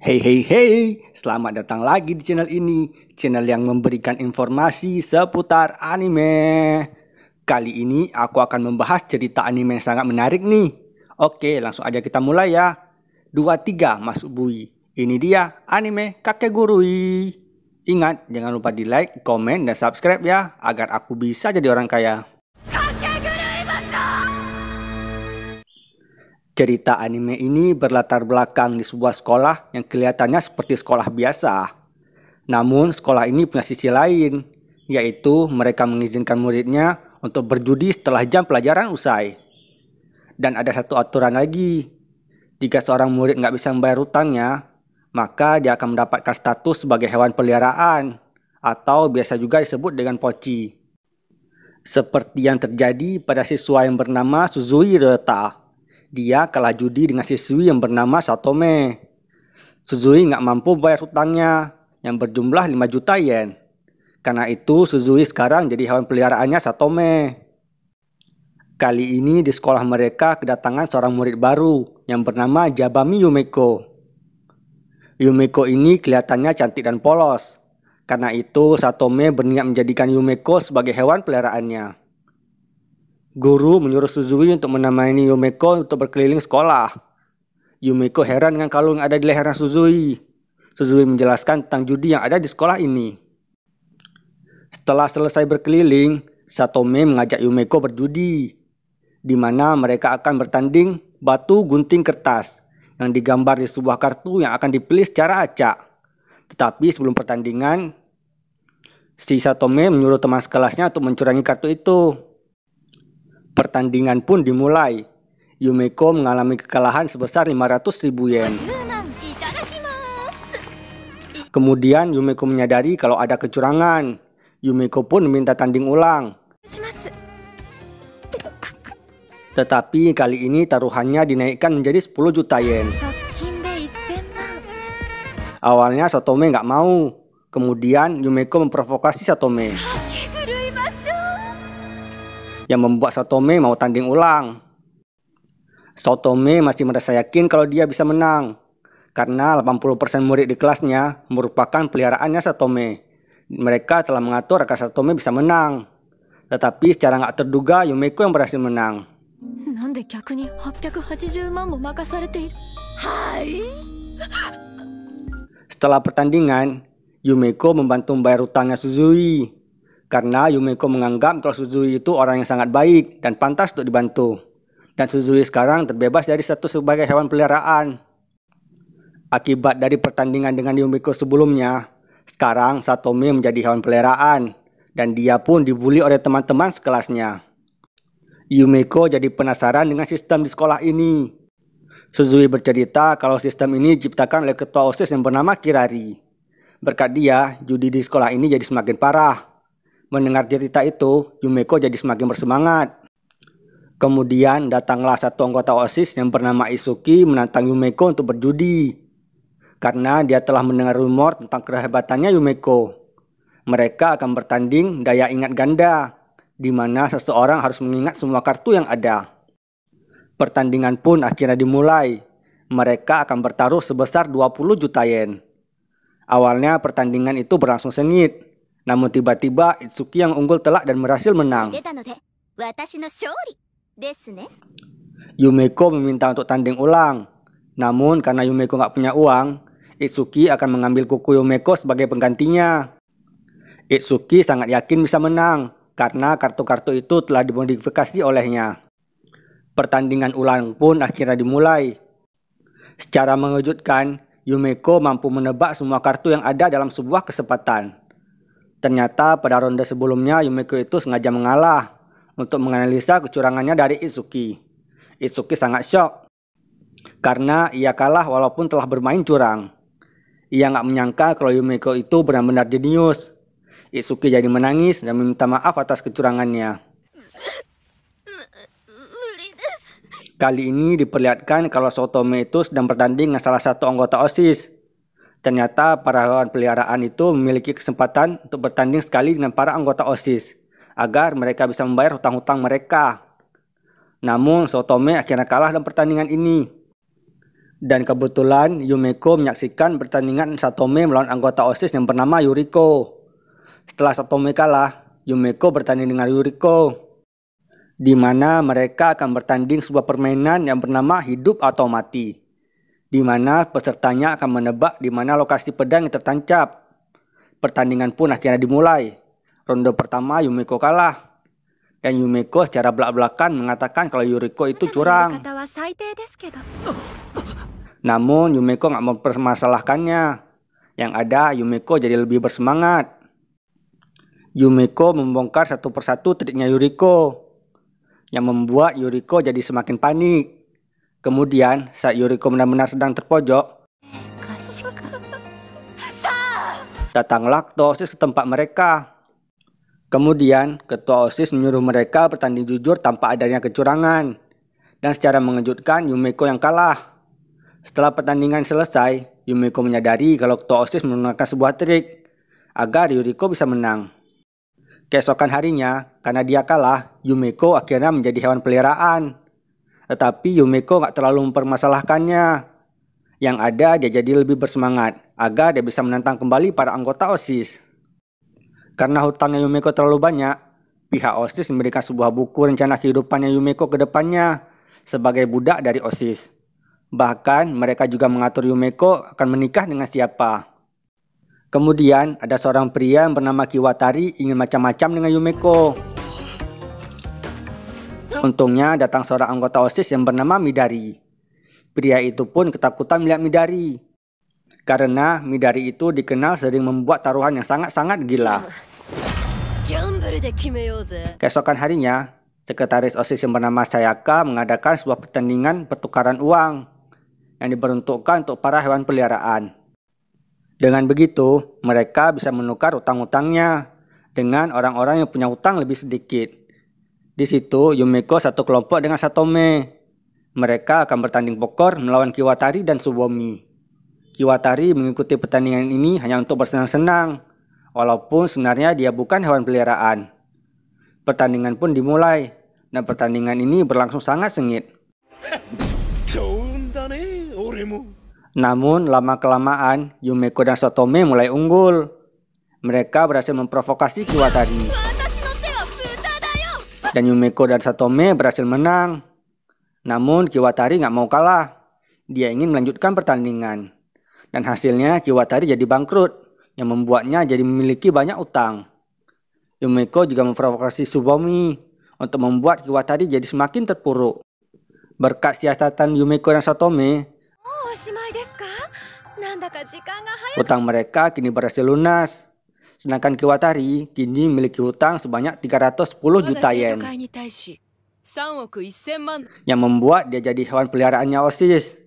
Hey hey hey, selamat datang lagi di channel ini, channel yang memberikan informasi seputar anime. Kali ini aku akan membahas cerita anime yang sangat menarik nih. Oke, langsung aja kita mulai ya. 2, 3 masuk bui. Ini dia anime Kakegurui. Ingat, jangan lupa di like, komen, dan subscribe ya, agar aku bisa jadi orang kaya. Cerita anime ini berlatar belakang di sebuah sekolah yang kelihatannya seperti sekolah biasa. Namun sekolah ini punya sisi lain, yaitu mereka mengizinkan muridnya untuk berjudi setelah jam pelajaran usai. Dan ada satu aturan lagi, jika seorang murid nggak bisa membayar hutangnya, maka dia akan mendapatkan status sebagai hewan peliharaan, atau biasa juga disebut dengan poci. Seperti yang terjadi pada siswa yang bernama Suzui Reta. Dia kalah judi dengan siswi yang bernama Satome. Suzui nggak mampu bayar hutangnya yang berjumlah 5 juta yen. Karena itu Suzui sekarang jadi hewan peliharaannya Satome. Kali ini di sekolah mereka kedatangan seorang murid baru yang bernama Jabami Yumeko. Yumeko ini kelihatannya cantik dan polos. Karena itu Satome berniat menjadikan Yumeko sebagai hewan peliharaannya. Guru menyuruh Suzui untuk menemani Yumeko untuk berkeliling sekolah. Yumeko heran dengan kalung yang ada di lehernya Suzui. Suzui menjelaskan tentang judi yang ada di sekolah ini. Setelah selesai berkeliling, Satome mengajak Yumeko berjudi, di mana mereka akan bertanding batu gunting kertas yang digambar di sebuah kartu yang akan dipilih secara acak. Tetapi sebelum pertandingan, si Satome menyuruh teman sekelasnya untuk mencurangi kartu itu. Pertandingan pun dimulai. Yumeko mengalami kekalahan sebesar 500.000 yen. Kemudian Yumeko menyadari kalau ada kecurangan. Yumeko pun meminta tanding ulang. Tetapi kali ini taruhannya dinaikkan menjadi 10 juta yen. Awalnya Satome nggak mau. Kemudian Yumeko memprovokasi Satome, yang membuat Satome mau tanding ulang. Satome masih merasa yakin kalau dia bisa menang, karena 80% murid di kelasnya merupakan peliharaannya Satome. Mereka telah mengatur agar Satome bisa menang. Tetapi secara nggak terduga Yumeko yang berhasil menang. Setelah pertandingan, Yumeko membantu membayar hutangnya Suzui. Karena Yumeko menganggap kalau Suzui itu orang yang sangat baik dan pantas untuk dibantu. Dan Suzui sekarang terbebas dari status sebagai hewan peliharaan. Akibat dari pertandingan dengan Yumeko sebelumnya, sekarang Satome menjadi hewan peliharaan. Dan dia pun dibully oleh teman-teman sekelasnya. Yumeko jadi penasaran dengan sistem di sekolah ini. Suzui bercerita kalau sistem ini diciptakan oleh ketua OSIS yang bernama Kirari. Berkat dia, judi di sekolah ini jadi semakin parah. Mendengar cerita itu, Yumeko jadi semakin bersemangat. Kemudian datanglah satu anggota OSIS yang bernama Isuki menantang Yumeko untuk berjudi. Karena dia telah mendengar rumor tentang kehebatannya Yumeko. Mereka akan bertanding daya ingat ganda, di mana seseorang harus mengingat semua kartu yang ada. Pertandingan pun akhirnya dimulai. Mereka akan bertaruh sebesar 20 juta yen. Awalnya pertandingan itu berlangsung sengit. Namun tiba-tiba Itsuki yang unggul telak dan berhasil menang. Yumeko meminta untuk tanding ulang. Namun karena Yumeko nggak punya uang, Itsuki akan mengambil kuku Yumeko sebagai penggantinya. Itsuki sangat yakin bisa menang karena kartu-kartu itu telah dimodifikasi olehnya. Pertandingan ulang pun akhirnya dimulai. Secara mengejutkan, Yumeko mampu menebak semua kartu yang ada dalam sebuah kesempatan. Ternyata pada ronde sebelumnya Yumeko itu sengaja mengalah untuk menganalisa kecurangannya dari Itsuki. Itsuki sangat syok karena ia kalah walaupun telah bermain curang. Ia nggak menyangka kalau Yumeko itu benar-benar jenius. Itsuki jadi menangis dan meminta maaf atas kecurangannya. Kali ini diperlihatkan kalau Satome itu sedang bertanding dengan salah satu anggota OSIS. Ternyata para hewan peliharaan itu memiliki kesempatan untuk bertanding sekali dengan para anggota OSIS, agar mereka bisa membayar hutang-hutang mereka. Namun Satome akhirnya kalah dalam pertandingan ini. Dan kebetulan Yumeko menyaksikan pertandingan Satome melawan anggota OSIS yang bernama Yuriko. Setelah Satome kalah, Yumeko bertanding dengan Yuriko, di mana mereka akan bertanding sebuah permainan yang bernama hidup atau mati, di mana pesertanya akan menebak di mana lokasi pedang yang tertancap. Pertandingan pun akhirnya dimulai. Ronde pertama Yumeko kalah, dan Yumeko secara belak-belakan mengatakan kalau Yuriko itu curang. Namun Yumeko nggak mempermasalahkannya. Yang ada Yumeko jadi lebih bersemangat. Yumeko membongkar satu persatu triknya Yuriko, yang membuat Yuriko jadi semakin panik. Kemudian saat Yuriko benar-benar sedang terpojok, datanglah ketua OSIS ke tempat mereka. Kemudian ketua OSIS menyuruh mereka bertanding jujur tanpa adanya kecurangan. Dan secara mengejutkan Yumeko yang kalah. Setelah pertandingan selesai, Yumeko menyadari kalau ketua OSIS menggunakan sebuah trik agar Yuriko bisa menang. Keesokan harinya, karena dia kalah, Yumeko akhirnya menjadi hewan peliharaan. Tetapi Yumeko gak terlalu mempermasalahkannya. Yang ada dia jadi lebih bersemangat agar dia bisa menantang kembali para anggota OSIS. Karena hutangnya Yumeko terlalu banyak, pihak OSIS memberikan sebuah buku rencana kehidupannya Yumeko ke depannya sebagai budak dari OSIS. Bahkan mereka juga mengatur Yumeko akan menikah dengan siapa. Kemudian ada seorang pria yang bernama Kiwatari ingin macam-macam dengan Yumeko. Untungnya datang seorang anggota OSIS yang bernama Midari. Pria itu pun ketakutan melihat Midari, karena Midari itu dikenal sering membuat taruhan yang sangat-sangat gila. Keesokan harinya, sekretaris OSIS yang bernama Sayaka mengadakan sebuah pertandingan pertukaran uang yang diperuntukkan untuk para hewan peliharaan. Dengan begitu, mereka bisa menukar utang-utangnya dengan orang-orang yang punya utang lebih sedikit. Di situ, Yumeko satu kelompok dengan Satome. Mereka akan bertanding poker melawan Kiwatari dan Tsubomi. Kiwatari mengikuti pertandingan ini hanya untuk bersenang-senang, walaupun sebenarnya dia bukan hewan peliharaan. Pertandingan pun dimulai, dan pertandingan ini berlangsung sangat sengit. Namun lama-kelamaan Yumeko dan Satome mulai unggul. Mereka berhasil memprovokasi Kiwatari, dan Yumeko dan Satome berhasil menang. Namun Kiwatari nggak mau kalah. Dia ingin melanjutkan pertandingan. Dan hasilnya Kiwatari jadi bangkrut, yang membuatnya jadi memiliki banyak utang. Yumeko juga memprovokasi Tsubomi untuk membuat Kiwatari jadi semakin terpuruk. Berkat siasatan Yumeko dan Satome, utang mereka kini berhasil lunas. Sedangkan Kiwatari kini memiliki hutang sebanyak 310 juta yen, yang membuat dia jadi hewan peliharaannya OSIS.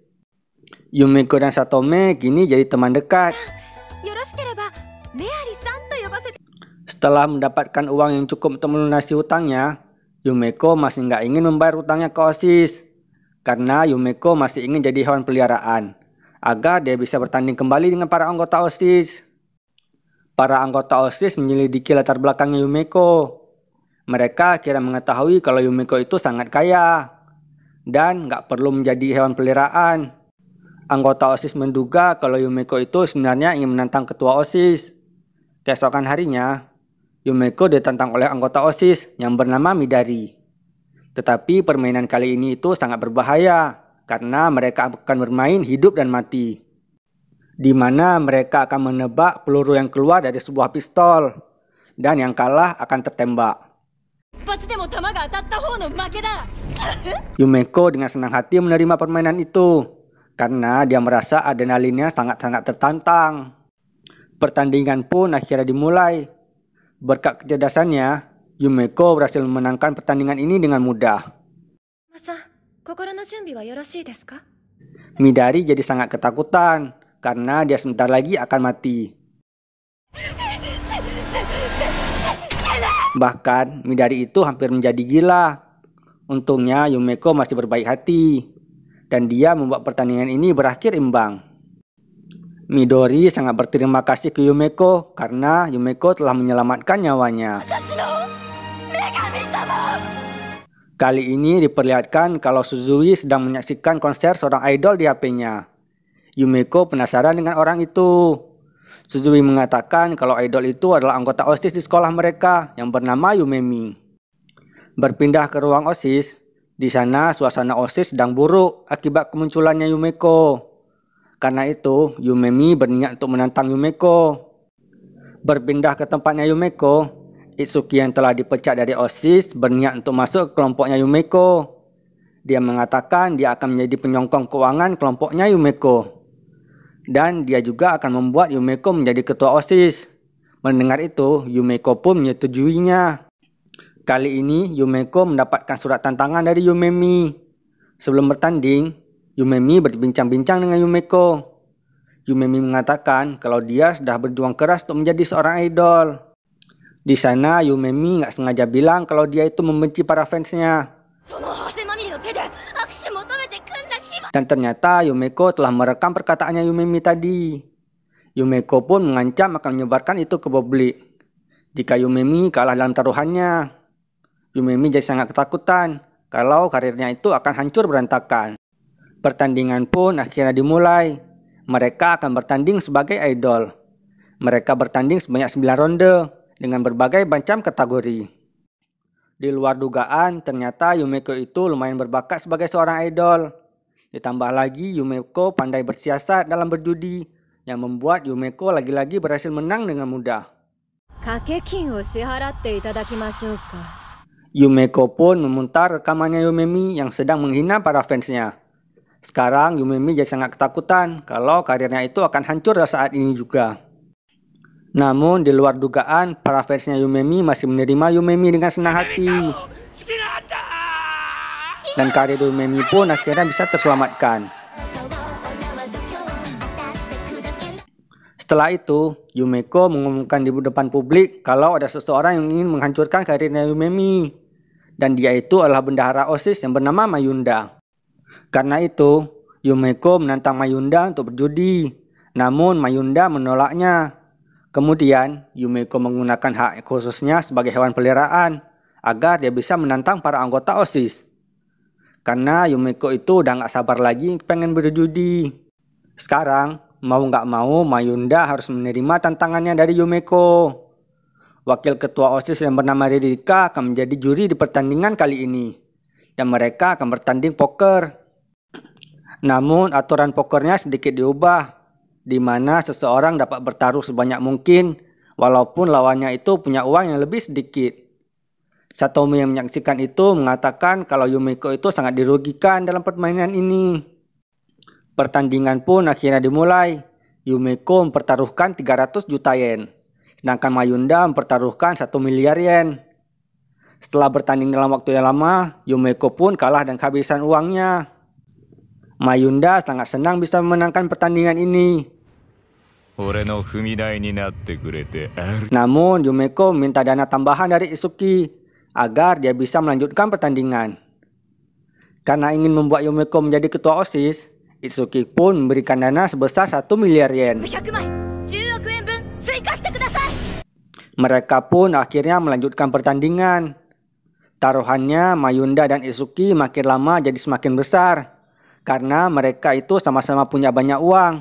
Yumeko dan Satome kini jadi teman dekat. Setelah mendapatkan uang yang cukup untuk melunasi hutangnya, Yumeko masih nggak ingin membayar hutangnya ke OSIS. Karena Yumeko masih ingin jadi hewan peliharaan, agar dia bisa bertanding kembali dengan para anggota OSIS. Para anggota OSIS menyelidiki latar belakangnya Yumeko. Mereka akhirnya mengetahui kalau Yumeko itu sangat kaya dan nggak perlu menjadi hewan peliharaan. Anggota OSIS menduga kalau Yumeko itu sebenarnya ingin menantang ketua OSIS. Keesokan harinya, Yumeko ditantang oleh anggota OSIS yang bernama Midari. Tetapi permainan kali ini itu sangat berbahaya karena mereka akan bermain hidup dan mati, di mana mereka akan menebak peluru yang keluar dari sebuah pistol, dan yang kalah akan tertembak. Yumeko dengan senang hati menerima permainan itu karena dia merasa adrenalinnya sangat-sangat tertantang. Pertandingan pun akhirnya dimulai. Berkat kecerdasannya, Yumeko berhasil memenangkan pertandingan ini dengan mudah. Midari jadi sangat ketakutan karena dia sebentar lagi akan mati. Bahkan Midari itu hampir menjadi gila. Untungnya Yumeko masih berbaik hati, dan dia membuat pertandingan ini berakhir imbang. Midori sangat berterima kasih ke Yumeko karena Yumeko telah menyelamatkan nyawanya. Kali ini diperlihatkan kalau Suzui sedang menyaksikan konser seorang idol di HP-nya. Yumeko penasaran dengan orang itu. Suzui mengatakan kalau idol itu adalah anggota OSIS di sekolah mereka yang bernama Yumemi. Berpindah ke ruang OSIS, di sana suasana OSIS sedang buruk akibat kemunculannya Yumeko. Karena itu, Yumemi berniat untuk menantang Yumeko. Berpindah ke tempatnya Yumeko, Itsuki yang telah dipecat dari OSIS berniat untuk masuk ke kelompoknya Yumeko. Dia mengatakan dia akan menjadi penyokong keuangan kelompoknya Yumeko. Dan dia juga akan membuat Yumeko menjadi ketua OSIS. Mendengar itu, Yumeko pun menyetujuinya. Kali ini, Yumeko mendapatkan surat tantangan dari Yumemi. Sebelum bertanding, Yumemi berbincang-bincang dengan Yumeko. Yumemi mengatakan kalau dia sudah berjuang keras untuk menjadi seorang idol. Di sana, Yumemi nggak sengaja bilang kalau dia itu membenci para fansnya. Dan ternyata Yumeko telah merekam perkataannya Yumemi tadi. Yumeko pun mengancam akan menyebarkan itu ke publik. Jika Yumemi kalah dalam taruhannya, Yumemi jadi sangat ketakutan kalau karirnya itu akan hancur berantakan. Pertandingan pun akhirnya dimulai. Mereka akan bertanding sebagai idol. Mereka bertanding sebanyak 9 ronde dengan berbagai macam kategori. Di luar dugaan, ternyata Yumeko itu lumayan berbakat sebagai seorang idol. Ditambah lagi Yumeko pandai bersiasat dalam berjudi yang membuat Yumeko lagi-lagi berhasil menang dengan mudah. Yumeko pun memutar rekamannya Yumemi yang sedang menghina para fansnya. Sekarang Yumemi jadi sangat ketakutan kalau karirnya itu akan hancur saat ini juga. Namun di luar dugaan, para fansnya Yumemi masih menerima Yumemi dengan senang hati. Dan karir Yumemi pun akhirnya bisa terselamatkan. Setelah itu, Yumeko mengumumkan di depan publik kalau ada seseorang yang ingin menghancurkan karirnya Yumemi. Dan dia itu adalah bendahara OSIS yang bernama Mayunda. Karena itu, Yumeko menantang Mayunda untuk berjudi. Namun Mayunda menolaknya. Kemudian, Yumeko menggunakan hak khususnya sebagai hewan peliharaan agar dia bisa menantang para anggota OSIS. Karena Yumeko itu udah gak sabar lagi pengen berjudi. Sekarang, mau gak mau Mayunda harus menerima tantangannya dari Yumeko. Wakil ketua OSIS yang bernama Ririka akan menjadi juri di pertandingan kali ini. Dan mereka akan bertanding poker. Namun aturan pokernya sedikit diubah. Di mana seseorang dapat bertaruh sebanyak mungkin walaupun lawannya itu punya uang yang lebih sedikit. Satomi yang menyaksikan itu mengatakan kalau Yumeko itu sangat dirugikan dalam permainan ini. Pertandingan pun akhirnya dimulai. Yumeko mempertaruhkan 300 juta yen. Sedangkan Mayunda mempertaruhkan 1 miliar yen. Setelah bertanding dalam waktu yang lama, Yumeko pun kalah dan kehabisan uangnya. Mayunda sangat senang bisa memenangkan pertandingan ini. Namun Yumeko minta dana tambahan dari Itsuki agar dia bisa melanjutkan pertandingan. Karena ingin membuat Yumeko menjadi ketua OSIS, Itsuki pun memberikan dana sebesar 1 miliar yen. Mereka pun akhirnya melanjutkan pertandingan. Taruhannya Mayunda dan Itsuki makin lama jadi semakin besar. Karena mereka itu sama-sama punya banyak uang.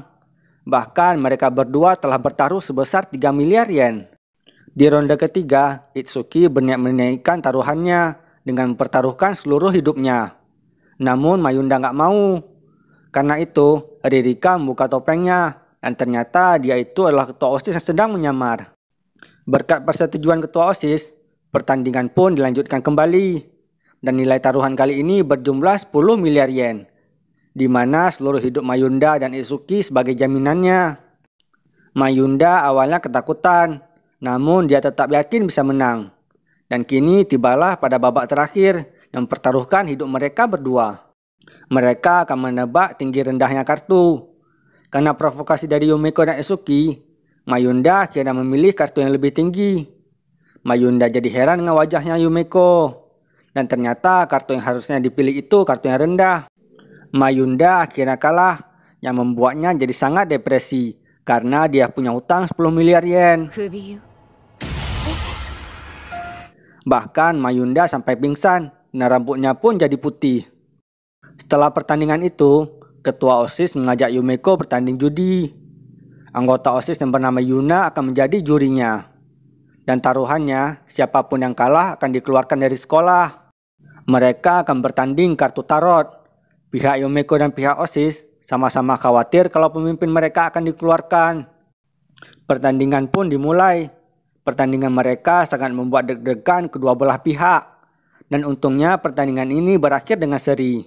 Bahkan mereka berdua telah bertaruh sebesar 3 miliar yen. Di ronde ketiga, Itsuki berniat menaikkan taruhannya dengan mempertaruhkan seluruh hidupnya. Namun Mayunda nggak mau. Karena itu, Ririka membuka topengnya dan ternyata dia itu adalah ketua OSIS yang sedang menyamar. Berkat persetujuan ketua OSIS, pertandingan pun dilanjutkan kembali. Dan nilai taruhan kali ini berjumlah 10 miliar yen. Di mana seluruh hidup Mayunda dan Itsuki sebagai jaminannya. Mayunda awalnya ketakutan. Namun dia tetap yakin bisa menang. Dan kini tibalah pada babak terakhir yang mempertaruhkan hidup mereka berdua. Mereka akan menebak tinggi rendahnya kartu. Karena provokasi dari Yumeko dan Itsuki, Mayunda akhirnya memilih kartu yang lebih tinggi. Mayunda jadi heran dengan wajahnya Yumeko. Dan ternyata kartu yang harusnya dipilih itu kartu yang rendah. Mayunda akhirnya kalah yang membuatnya jadi sangat depresi. Karena dia punya utang 10 miliar yen. Bahkan Mayunda sampai pingsan dan rambutnya pun jadi putih. Setelah pertandingan itu, ketua OSIS mengajak Yumeko bertanding judi. Anggota OSIS yang bernama Yuna akan menjadi jurinya. Dan taruhannya, siapapun yang kalah akan dikeluarkan dari sekolah. Mereka akan bertanding kartu tarot. Pihak Yumeko dan pihak OSIS sama-sama khawatir kalau pemimpin mereka akan dikeluarkan. Pertandingan pun dimulai. Pertandingan mereka sangat membuat deg-degan kedua belah pihak. Dan untungnya pertandingan ini berakhir dengan seri.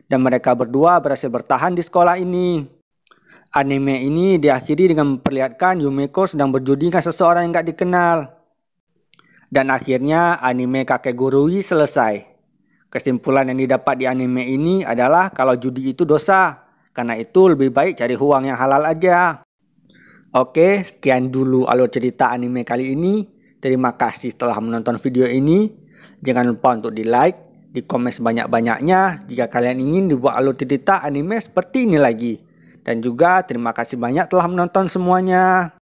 Dan mereka berdua berhasil bertahan di sekolah ini. Anime ini diakhiri dengan memperlihatkan Yumeko sedang berjudi dengan seseorang yang gak dikenal. Dan akhirnya anime Kakegurui selesai. Kesimpulan yang didapat di anime ini adalah kalau judi itu dosa. Karena itu lebih baik cari uang yang halal aja. Oke, sekian dulu alur cerita anime kali ini. Terima kasih telah menonton video ini. Jangan lupa untuk di like, di komen sebanyak-banyaknya jika kalian ingin dibuat alur cerita anime seperti ini lagi. Dan juga terima kasih banyak telah menonton semuanya.